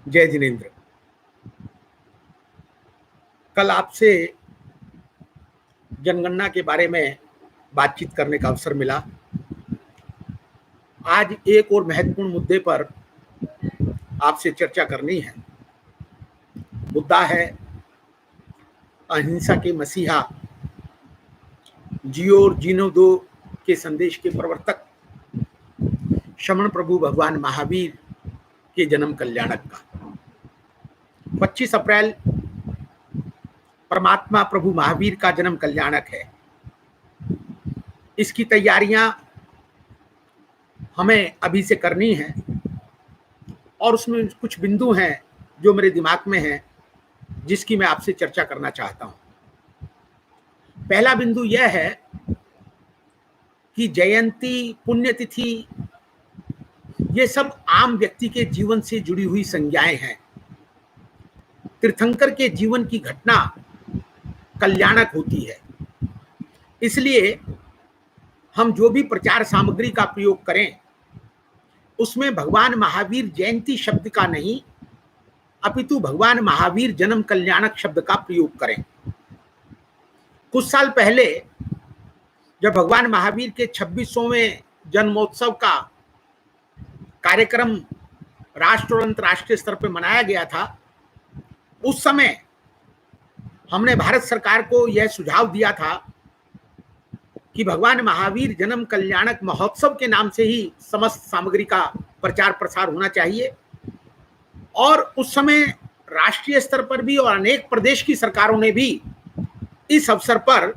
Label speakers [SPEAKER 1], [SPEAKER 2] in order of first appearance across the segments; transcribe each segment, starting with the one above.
[SPEAKER 1] जय जिनेन्द्र। कल आपसे जनगणना के बारे में बातचीत करने का अवसर मिला। आज एक और महत्वपूर्ण मुद्दे पर आपसे चर्चा करनी है। मुद्दा है अहिंसा के मसीहा जियो और जीनो दो के संदेश के प्रवर्तक शमण प्रभु भगवान महावीर के जन्म कल्याणक का। 25 अप्रैल परमात्मा प्रभु महावीर का जन्म कल्याणक है। इसकी तैयारियां हमें अभी से करनी है और उसमें कुछ बिंदु हैं जो मेरे दिमाग में हैं, जिसकी मैं आपसे चर्चा करना चाहता हूं। पहला बिंदु यह है कि जयंती, पुण्यतिथि, ये सब आम व्यक्ति के जीवन से जुड़ी हुई संज्ञाएं हैं। तीर्थंकर के जीवन की घटना कल्याणक होती है। इसलिए हम जो भी प्रचार सामग्री का प्रयोग करें उसमें भगवान महावीर जयंती शब्द का नहीं, अपितु भगवान महावीर जन्म कल्याणक शब्द का प्रयोग करें। कुछ साल पहले जब भगवान महावीर के 26वें जन्मोत्सव का कार्यक्रम राष्ट्र और अंतर्राष्ट्रीय स्तर पर मनाया गया था, उस समय हमने भारत सरकार को यह सुझाव दिया था कि भगवान महावीर जन्म कल्याणक महोत्सव के नाम से ही समस्त सामग्री का प्रचार प्रसार होना चाहिए। और उस समय राष्ट्रीय स्तर पर भी और अनेक प्रदेश की सरकारों ने भी इस अवसर पर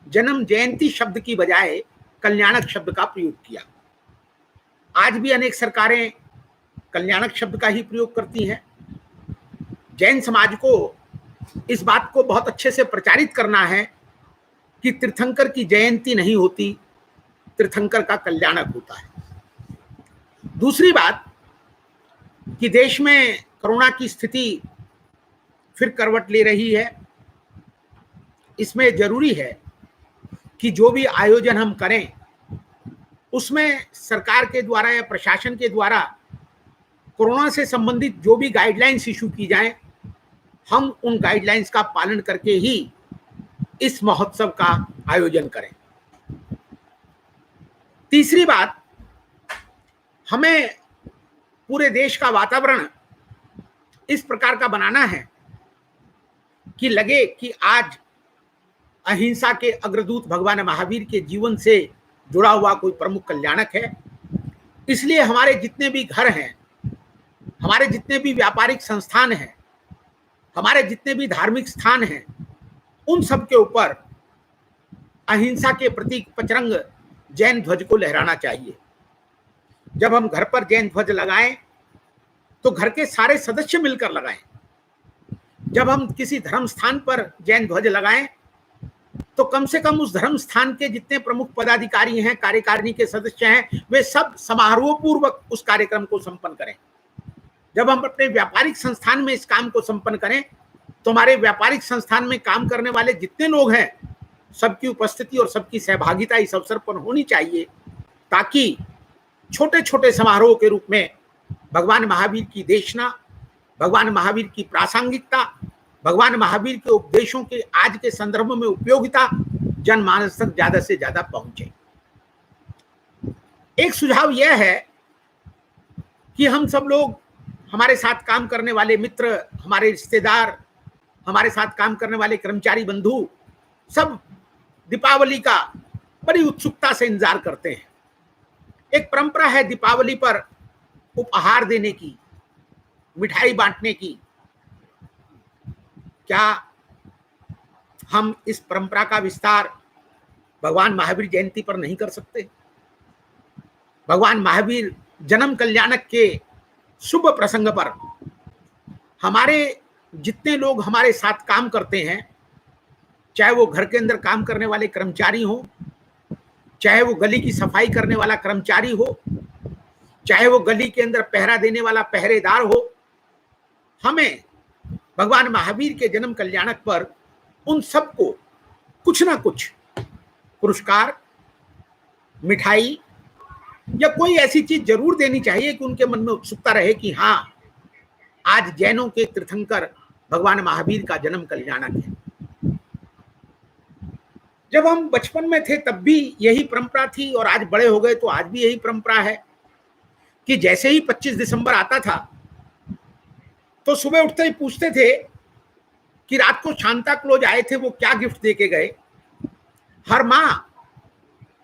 [SPEAKER 1] जन्म जयंती शब्द की बजाय कल्याणक शब्द का प्रयोग किया। आज भी अनेक सरकारें कल्याणक शब्द का ही प्रयोग करती हैं। जैन समाज को इस बात को बहुत अच्छे से प्रचारित करना है कि तीर्थंकर की जयंती नहीं होती, तीर्थंकर का कल्याणक होता है। दूसरी बात कि देश में कोरोना की स्थिति फिर करवट ले रही है। इसमें जरूरी है कि जो भी आयोजन हम करें उसमें सरकार के द्वारा या प्रशासन के द्वारा कोरोना से संबंधित जो भी गाइडलाइंस इशू की जाएं, हम उन गाइडलाइंस का पालन करके ही इस महोत्सव का आयोजन करें। तीसरी बात, हमें पूरे देश का वातावरण इस प्रकार का बनाना है कि लगे कि आज अहिंसा के अग्रदूत भगवान महावीर के जीवन से जुड़ा हुआ कोई प्रमुख कल्याणक है। इसलिए हमारे जितने भी घर हैं, हमारे जितने भी व्यापारिक संस्थान हैं, हमारे जितने भी धार्मिक स्थान हैं, उन सब के ऊपर अहिंसा के प्रतीक पचरंग जैन ध्वज को लहराना चाहिए। जब हम घर पर जैन ध्वज लगाएं तो घर के सारे सदस्य मिलकर लगाएं। जब हम किसी धर्म स्थान पर जैन ध्वज लगाएं तो कम से कम उस धर्म स्थान के जितने प्रमुख पदाधिकारी हैं, कार्यकारिणी के सदस्य हैं, वे सब समारोह पूर्वक उस कार्यक्रम को संपन्न करें। जब हम अपने व्यापारिक संस्थान में इस काम को संपन्न करें तो हमारे व्यापारिक संस्थान में काम करने वाले जितने लोग हैं, सबकी उपस्थिति और सबकी सहभागिता इस अवसर पर होनी चाहिए, ताकि छोटे छोटे समारोह के रूप में भगवान महावीर की देशना, भगवान महावीर की प्रासंगिकता, भगवान महावीर के उपदेशों के आज के संदर्भ में उपयोगिता जनमानस तक ज्यादा से ज्यादा पहुंचे। एक सुझाव यह है कि हम सब लोग, हमारे साथ काम करने वाले मित्र, हमारे रिश्तेदार, हमारे साथ काम करने वाले कर्मचारी बंधु, सब दीपावली का बड़ी उत्सुकता से इंतजार करते हैं। एक परंपरा है दीपावली पर उपहार देने की, मिठाई बांटने की। क्या हम इस परंपरा का विस्तार भगवान महावीर जयंती पर नहीं कर सकते? भगवान महावीर जन्म कल्याणक के शुभ प्रसंग पर हमारे जितने लोग हमारे साथ काम करते हैं, चाहे वो घर के अंदर काम करने वाले कर्मचारी हो, चाहे वो गली की सफाई करने वाला कर्मचारी हो, चाहे वो गली के अंदर पहरा देने वाला पहरेदार हो, हमें भगवान महावीर के जन्म कल्याणक पर उन सबको कुछ ना कुछ पुरस्कार, मिठाई या कोई ऐसी चीज जरूर देनी चाहिए कि उनके मन में उत्सुकता रहे कि हाँ, आज जैनों के तीर्थंकर भगवान महावीर का जन्म कल्याणक है। जब हम बचपन में थे तब भी यही परंपरा थी और आज बड़े हो गए तो आज भी यही परंपरा है कि जैसे ही 25 दिसंबर आता था तो सुबह उठते ही पूछते थे कि रात को शांता क्लॉज आए थे, वो क्या गिफ्ट देके गए। हर माँ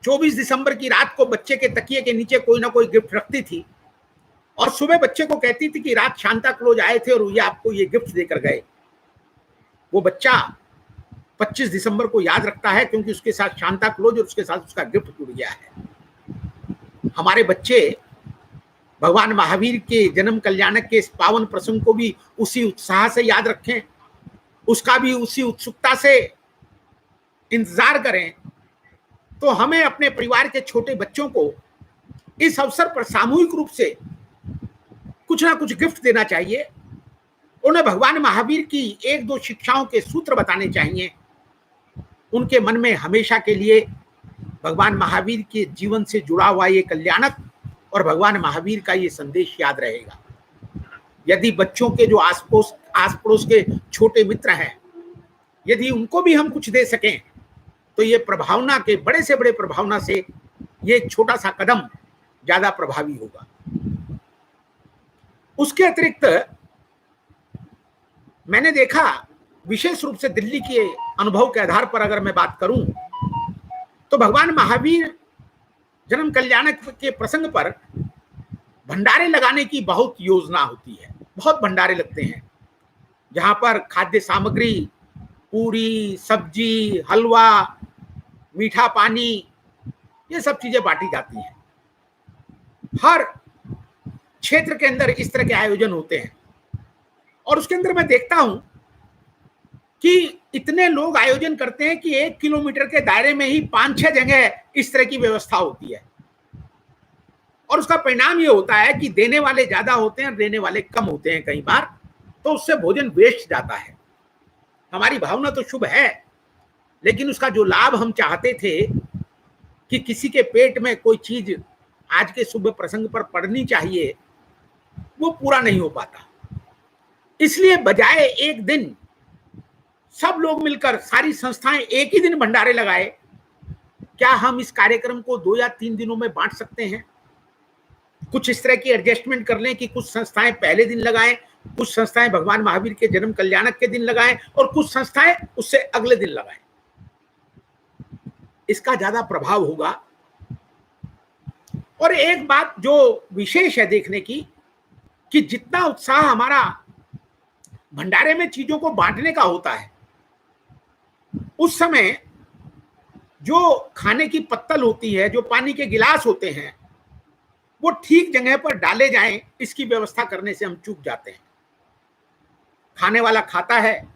[SPEAKER 1] 24 दिसंबर की रात को बच्चे के तकिए के नीचे कोई ना कोई गिफ्ट रखती थी और सुबह बच्चे को कहती थी कि रात शांता क्लॉज आए थे और ये आपको ये गिफ्ट देकर गए। वो बच्चा 25 दिसंबर को याद रखता है क्योंकि उसके साथ शांता क्लॉज और उसके साथ उसका गिफ्ट जुड़ गया है। हमारे बच्चे भगवान महावीर के जन्म कल्याणक के इस पावन प्रसंग को भी उसी उत्साह से याद रखें, उसका भी उसी उत्सुकता से इंतजार करें। तो हमें अपने परिवार के छोटे बच्चों को इस अवसर पर सामूहिक रूप से कुछ ना कुछ गिफ्ट देना चाहिए। उन्हें भगवान महावीर की एक दो शिक्षाओं के सूत्र बताने चाहिए। उनके मन में हमेशा के लिए भगवान महावीर के जीवन से जुड़ा हुआ ये कल्याणक और भगवान महावीर का ये संदेश याद रहेगा। यदि बच्चों के जो आस पड़ोस के छोटे मित्र हैं, यदि उनको भी हम कुछ दे सकें तो ये प्रभावना के बड़े से बड़े प्रभावना से ये छोटा सा कदम ज्यादा प्रभावी होगा। उसके अतिरिक्त मैंने देखा, विशेष रूप से दिल्ली के अनुभव के आधार पर अगर मैं बात करूं तो भगवान महावीर जन्म कल्याणक के प्रसंग पर भंडारे लगाने की बहुत योजना होती है। बहुत भंडारे लगते हैं जहां पर खाद्य सामग्री, पूरी, सब्जी, हलवा, मीठा पानी, ये सब चीजें बांटी जाती हैं। हर क्षेत्र के अंदर इस तरह के आयोजन होते हैं और उसके अंदर मैं देखता हूं कि इतने लोग आयोजन करते हैं कि 1 किलोमीटर के दायरे में ही 5-6 जगह इस तरह की व्यवस्था होती है और उसका परिणाम ये होता है कि देने वाले ज्यादा होते हैं, देने वाले कम होते हैं कई बार, तो उससे भोजन वेस्ट जाता है। हमारी भावना तो शुभ है, लेकिन उसका जो लाभ हम चाहते थे कि किसी के पेट में कोई चीज आज के शुभ प्रसंग पर पड़नी चाहिए, वो पूरा नहीं हो पाता। इसलिए बजाय एक दिन सब लोग मिलकर, सारी संस्थाएं एक ही दिन भंडारे लगाए, क्या हम इस कार्यक्रम को 2 या 3 दिनों में बांट सकते हैं? कुछ इस तरह की एडजस्टमेंट कर लें कि कुछ संस्थाएं पहले दिन लगाएं, कुछ संस्थाएं भगवान महावीर के जन्म कल्याणक के दिन लगाएं और कुछ संस्थाएं उससे अगले दिन लगाएं। इसका ज्यादा प्रभाव होगा। और एक बात जो विशेष है देखने की, कि जितना उत्साह हमारा भंडारे में चीजों को बांटने का होता है, उस समय जो खाने की पत्तल होती है, जो पानी के गिलास होते हैं, वो ठीक जगह पर डाले जाएं, इसकी व्यवस्था करने से हम चूक जाते हैं। खाने वाला खाता है,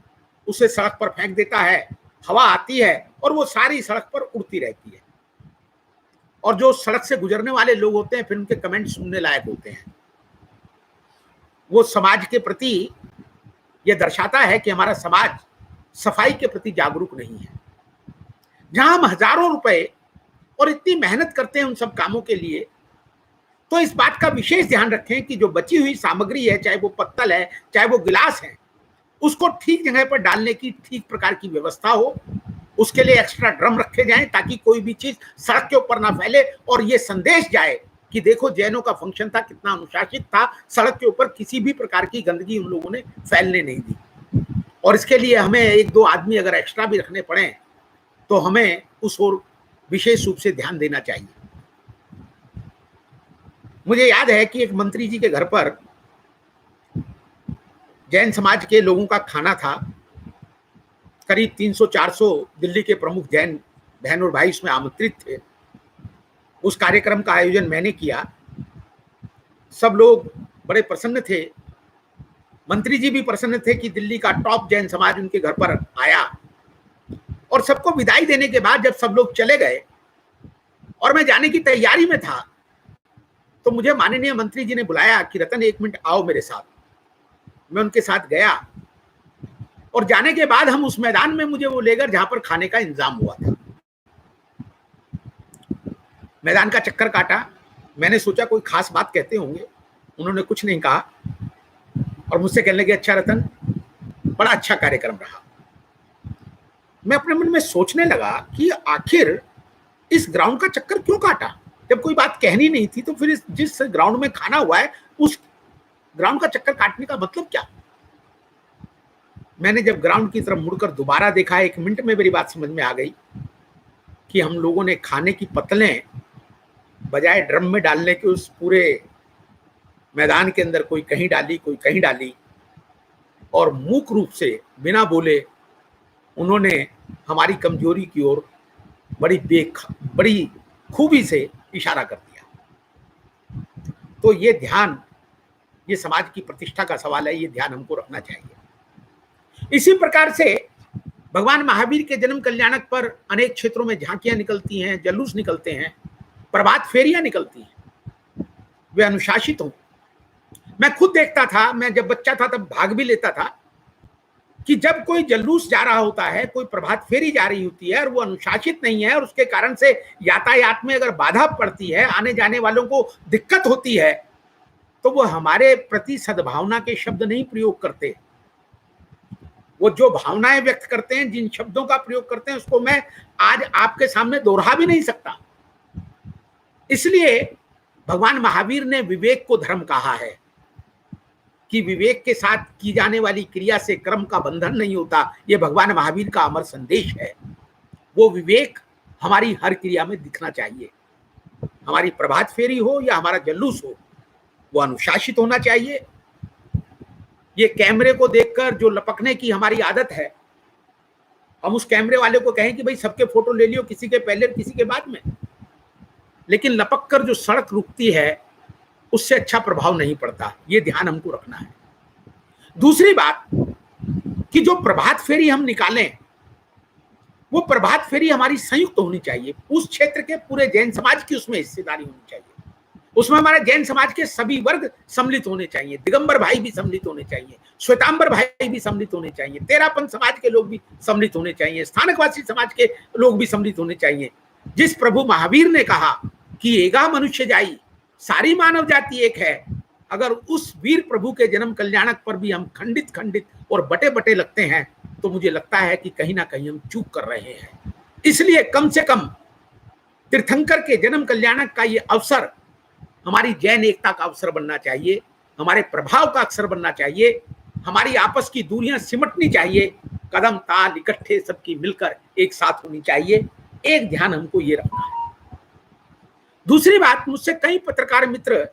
[SPEAKER 1] उसे सड़क पर फेंक देता है, हवा आती है और वो सारी सड़क पर उड़ती रहती है। और जो सड़क से गुजरने वाले लोग होते हैं, फिर उनके कमेंट सुनने लायक होते हैं। वो समाज के प्रति यह दर्शाता है कि हमारा समाज सफाई के प्रति जागरूक नहीं है। जहां हम हजारों रुपए और इतनी मेहनत करते हैं उन सब कामों के लिए, तो इस बात का विशेष ध्यान रखें कि जो बची हुई सामग्री है, चाहे वो पत्तल है, चाहे वो गिलास है, उसको ठीक जगह पर डालने की ठीक प्रकार की व्यवस्था हो। उसके लिए एक्स्ट्रा ड्रम रखे जाएं ताकि कोई भी चीज सड़क के ऊपर ना फैले और ये संदेश जाए कि देखो जैनों का फंक्शन था, कितना अनुशासित था, सड़क के ऊपर किसी भी प्रकार की गंदगी उन लोगों ने फैलने नहीं दी। और इसके लिए हमें 1-2 आदमी अगर एक्स्ट्रा भी रखने पड़े तो हमें उस ओर विशेष रूप से ध्यान देना चाहिए। मुझे याद है कि एक मंत्री जी के घर पर जैन समाज के लोगों का खाना था। करीब 300-400 दिल्ली के प्रमुख जैन बहन और भाई उसमें आमंत्रित थे। उस कार्यक्रम का आयोजन मैंने किया। सब लोग बड़े प्रसन्न थे। मंत्री जी भी प्रसन्न थे कि दिल्ली का टॉप जैन समाज उनके घर पर आया। और सबको विदाई देने के बाद जब सब लोग चले गए और मैं जाने की तैयारी में था, तो मुझे माननीय मंत्री जी ने बुलाया कि रतन 1 मिनट आओ मेरे साथ। मैं उनके साथ गया और जाने के बाद हम उस मैदान में मुझे वो लेकर जहां पर खाने का इंतजाम हुआ था। मैदान का चक्कर काटा। मैंने सोचा कोई खास बात कहते होंगे, उन्होंने कुछ नहीं कहा। और मुझसे कहने लगे, अच्छा रतन, बड़ा अच्छा कार्यक्रम रहा। मैं अपने मन में सोचने लगा कि आखिर इस ग्राउंड का चक्कर क्यों काटा? जब कोई बात कहनी नहीं थी तो फिर जिस ग्राउंड में खाना हुआ है उस ग्राउंड का चक्कर काटने का मतलब क्या? मैंने जब ग्राउंड की तरफ मुड़कर दोबारा देखा, 1 मिनट में मेरी बात समझ में आ गई कि हम लोगों ने खाने की पतलें बजाय ड्रम में डालने के उस पूरे मैदान के अंदर कोई कहीं डाली, कोई कहीं डाली, और मूक रूप से बिना बोले उन्होंने हमारी कमजोरी की ओर बड़ी खूबी से इशारा कर दिया। तो ये ध्यान, ये समाज की प्रतिष्ठा का सवाल है, ये ध्यान हमको रखना चाहिए। इसी प्रकार से भगवान महावीर के जन्म कल्याणक पर अनेक क्षेत्रों में झांकियां निकलती हैं, जलूस निकलते हैं, प्रभात फेरियां निकलती हैं। वे अनुशासित हों। मैं खुद देखता था, मैं जब बच्चा था तब भाग भी लेता था कि जब कोई जलूस जा रहा होता है, कोई प्रभात फेरी जा रही होती है और वो अनुशासित नहीं है और उसके कारण से यातायात में अगर बाधा पड़ती है, आने जाने वालों को दिक्कत होती है, तो वो हमारे प्रति सद्भावना के शब्द नहीं प्रयोग करते। वो जो भावनाएं व्यक्त करते हैं, जिन शब्दों का प्रयोग करते हैं, उसको मैं आज आपके सामने दोहरा भी नहीं सकता। इसलिए भगवान महावीर ने विवेक को धर्म कहा है कि विवेक के साथ की जाने वाली क्रिया से कर्म का बंधन नहीं होता। यह भगवान महावीर का अमर संदेश है। वो विवेक हमारी हर क्रिया में दिखना चाहिए। हमारी प्रभात फेरी हो या हमारा जलूस हो, वो अनुशासित होना चाहिए। ये कैमरे को देखकर जो लपकने की हमारी आदत है, हम उस कैमरे वाले को कहें कि भाई सबके फोटो ले लियो, किसी के पहले किसी के बाद में, लेकिन लपक कर जो सड़क रुकती है उससे अच्छा प्रभाव नहीं पड़ता। ये ध्यान हमको रखना है। दूसरी बात कि जो प्रभात फेरी हम निकालें, वो प्रभात फेरी हमारी संयुक्त होनी चाहिए। उस क्षेत्र के पूरे जैन समाज की उसमें हिस्सेदारी होनी चाहिए। उसमें हमारे जैन समाज के सभी वर्ग सम्मिलित होने चाहिए। दिगंबर भाई भी सम्मिलित होने चाहिए, श्वेतांबर भाई भी सम्मिलित होने चाहिए, तेरापंथ समाज के लोग भी सम्मिलित होने चाहिए, स्थानकवासी समाज के लोग भी सम्मिलित होने चाहिए। जिस प्रभु महावीर ने कहा कि एगा मनुष्य जाई, सारी मानव जाति एक है, अगर उस वीर प्रभु के जन्म कल्याणक पर भी हम खंडित और बटे बटे लगते हैं, तो मुझे लगता है कि कहीं ना कहीं हम चूक कर रहे हैं। इसलिए कम से कम तीर्थंकर के जन्म कल्याणक का ये अवसर हमारी जैन एकता का अवसर बनना चाहिए, हमारे प्रभाव का अवसर बनना चाहिए। हमारी आपस की दूरियां सिमटनी चाहिए, कदम ताल इकट्ठे सबकी मिलकर एक साथ होनी चाहिए। एक ध्यान हमको ये रखना है। दूसरी बात, मुझसे कई पत्रकार मित्र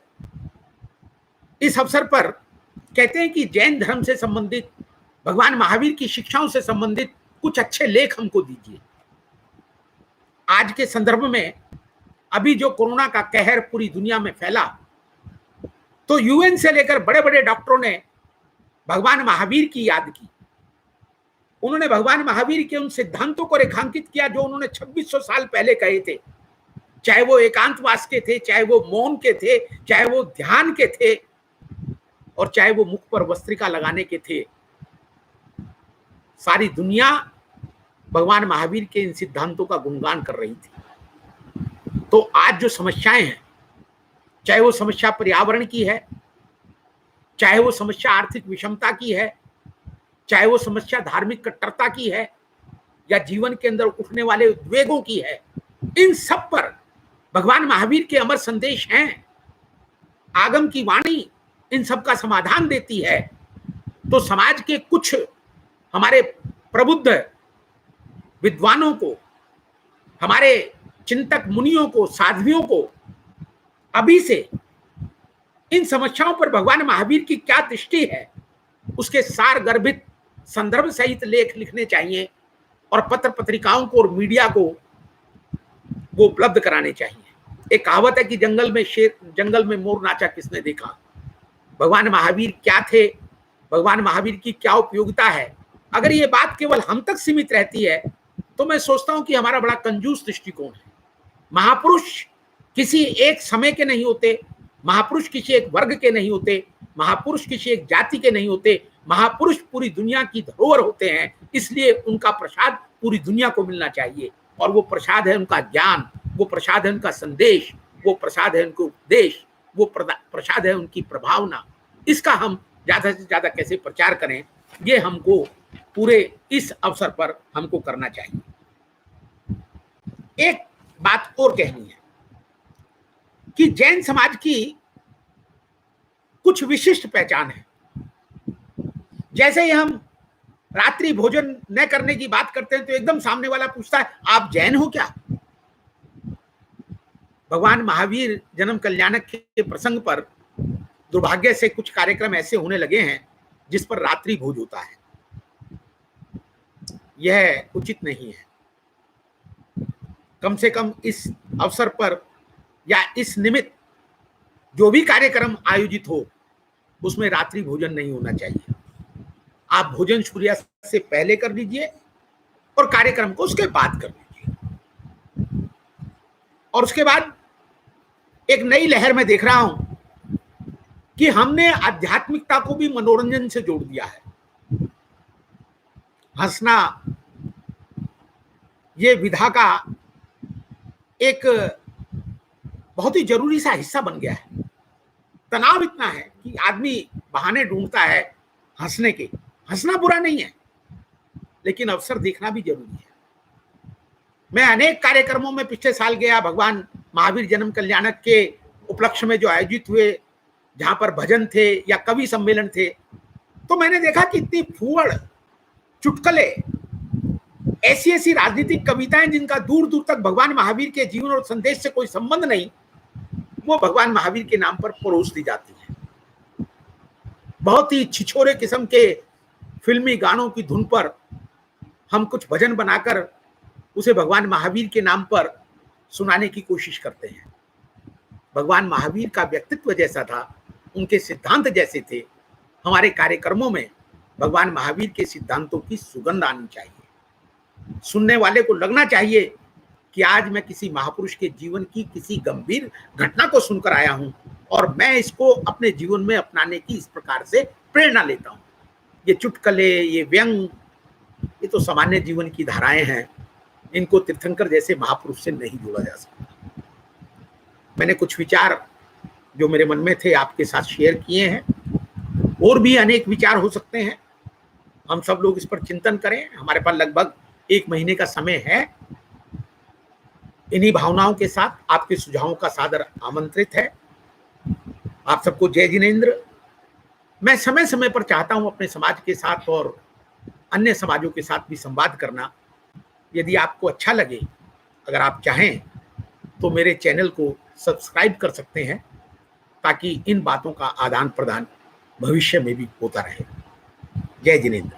[SPEAKER 1] इस अवसर पर कहते हैं कि जैन धर्म से संबंधित, भगवान महावीर की शिक्षाओं से संबंधित कुछ अच्छे लेख हमको दीजिए। आज के संदर्भ में अभी जो कोरोना का कहर पूरी दुनिया में फैला, तो यूएन से लेकर बड़े बड़े डॉक्टरों ने भगवान महावीर की याद की। उन्होंने भगवान महावीर के उन सिद्धांतों को रेखांकित किया जो उन्होंने 2600 साल पहले कहे थे। चाहे वो एकांतवास के थे, चाहे वो मौन के थे, चाहे वो ध्यान के थे, और चाहे वो मुख पर वस्त्रिका लगाने के थे। सारी दुनिया भगवान महावीर के इन सिद्धांतों का गुणगान कर रही थी। तो आज जो समस्याएं हैं, चाहे वो समस्या पर्यावरण की है, चाहे वो समस्या आर्थिक विषमता की है, चाहे वो समस्या धार्मिक कट्टरता की है, या जीवन के अंदर उठने वाले उद्वेगों की है, इन सब पर भगवान महावीर के अमर संदेश हैं। आगम की वाणी इन सब का समाधान देती है। तो समाज के कुछ हमारे प्रबुद्ध विद्वानों को, हमारे चिंतक मुनियों को, साध्वियों को अभी से इन समस्याओं पर भगवान महावीर की क्या दृष्टि है, उसके सार गर्भित संदर्भ सहित लेख लिखने चाहिए और पत्र पत्रिकाओं को और मीडिया को वो उपलब्ध कराने चाहिए। एक कहावत है कि जंगल में मोर नाचा किसने देखा। भगवान महावीर क्या थे, भगवान महावीर की क्या उपयोगिता है, अगर ये बात केवल हम तक सीमित रहती है तो मैं सोचता हूं कि हमारा बड़ा कंजूस दृष्टिकोण है। महापुरुष किसी एक समय के नहीं होते, महापुरुष किसी एक वर्ग के नहीं होते, महापुरुष किसी एक जाति के नहीं होते, महापुरुष पूरी दुनिया की धरोहर होते हैं। इसलिए उनका प्रसाद पूरी दुनिया को मिलना चाहिए, और वो प्रसाद है उनका ज्ञान, वो प्रसाद है उनका संदेश, वो प्रसाद है उनका उपदेश, वो प्रसाद है उनकी प्रभावना। इसका हम ज्यादा से ज्यादा कैसे प्रचार करें, ये हमको पूरे इस अवसर पर हमको करना चाहिए। एक बात और कहनी है कि जैन समाज की कुछ विशिष्ट पहचान है। जैसे ही हम रात्रि भोजन न करने की बात करते हैं तो एकदम सामने वाला पूछता है, आप जैन हो क्या? भगवान महावीर जन्म कल्याणक के प्रसंग पर दुर्भाग्य से कुछ कार्यक्रम ऐसे होने लगे हैं जिस पर रात्रि भोज होता है। यह उचित नहीं है। कम से कम इस अवसर पर या इस निमित्त जो भी कार्यक्रम आयोजित हो उसमें रात्रि भोजन नहीं होना चाहिए। आप भोजन सूर्यास्त से पहले कर लीजिए और कार्यक्रम को उसके बाद कर लीजिए। और उसके बाद एक नई लहर में देख रहा हूं कि हमने आध्यात्मिकता को भी मनोरंजन से जोड़ दिया है। हंसना ये विधा का एक बहुत ही जरूरी सा हिस्सा बन गया है। तनाव इतना है कि आदमी बहाने ढूंढता है हंसने के। हंसना बुरा नहीं है, लेकिन अवसर देखना भी जरूरी है। मैं अनेक कार्यक्रमों में पिछले साल गया, भगवान महावीर जन्म कल्याणक के उपलक्ष्य में जो आयोजित हुए, जहां पर भजन थे या कवि सम्मेलन थे, तो मैंने देखा कि इतनी फूहड़, चुटकुले, ऐसी ऐसी राजनीतिक कविताएं जिनका दूर दूर तक भगवान महावीर के जीवन और संदेश से कोई संबंध नहीं, वो भगवान महावीर के नाम पर परोस दी जाती है। बहुत ही छिछोरे किस्म के फिल्मी गानों की धुन पर हम कुछ भजन बनाकर उसे भगवान महावीर के नाम पर सुनाने की कोशिश करते हैं। भगवान महावीर का व्यक्तित्व जैसा था, उनके सिद्धांत जैसे थे, हमारे कार्यक्रमों में भगवान महावीर के सिद्धांतों की सुगंध आनी चाहिए। सुनने वाले को लगना चाहिए कि आज मैं किसी महापुरुष के जीवन की किसी गंभीर घटना को सुनकर आया हूं और मैं इसको अपने जीवन में अपनाने की इस प्रकार से प्रेरणा लेता हूं। ये चुटकुले, ये व्यंग, ये तो सामान्य जीवन की धाराएं हैं। इनको तीर्थंकर जैसे महापुरुष से नहीं जोड़ा जा सकता। मैंने कुछ विचार जो मेरे मन में थे आपके साथ शेयर किए हैं। और भी अनेक विचार हो सकते हैं। हम सब लोग इस पर चिंतन करें। हमारे पास लगभग 1 महीने का समय है। इन्हीं भावनाओं के साथ आपके सुझावों का सादर आमंत्रित है। आप सबको जय जिनेंद्र। मैं समय समय पर चाहता हूं अपने समाज के साथ और अन्य समाजों के साथ भी संवाद करना। यदि आपको अच्छा लगे, अगर आप चाहें तो मेरे चैनल को सब्सक्राइब कर सकते हैं, ताकि इन बातों का आदान प्रदान भविष्य में भी होता रहे। जय जिनेंद्र।